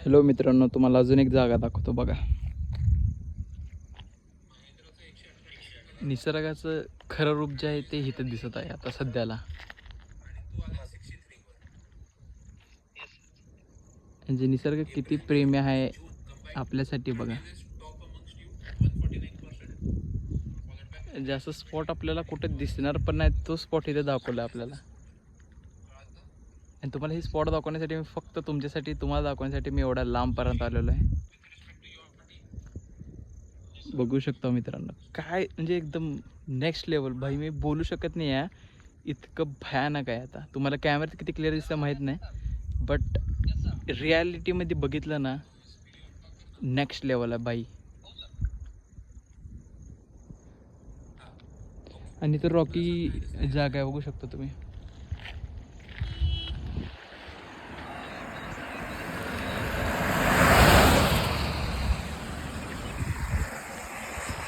Hello मित्रांनो, तुम्हाला अजून एक जागा दाखवतो बघा. निसर्गाचं खरं रूप जे आहे ते इथं दिसत आहे आता सध्याला. म्हणजे निसर्ग किती प्रेमी आहे आपल्यासाठी बघा. जास्त स्पॉट आपल्याला कुठे दिसणार पण नाही, तो स्पॉट इथे दाखवला आपल्याला. आणि तुम्हाला ही स्पॉट दाखवण्यासाठी मी फक्त तुमच्यासाठी, तुम्हाला दाखवण्यासाठी मी एवढ्या लांबपर्यंत आलेलो आहे. बघू शकता मित्रांनो, काय म्हणजे एकदम नेक्स्ट लेवल भाई. मी बोलू शकत नाही आहे, इतकं भयानक आहे. आता तुम्हाला कॅमेऱ्यात किती क्लिअर दिसतं माहीत नाही, बट रियालिटीमध्ये बघितलं ना, नेक्स्ट लेवल आहे बाई. आणि तर रॉकी जागा आहे, बघू शकता तुम्ही.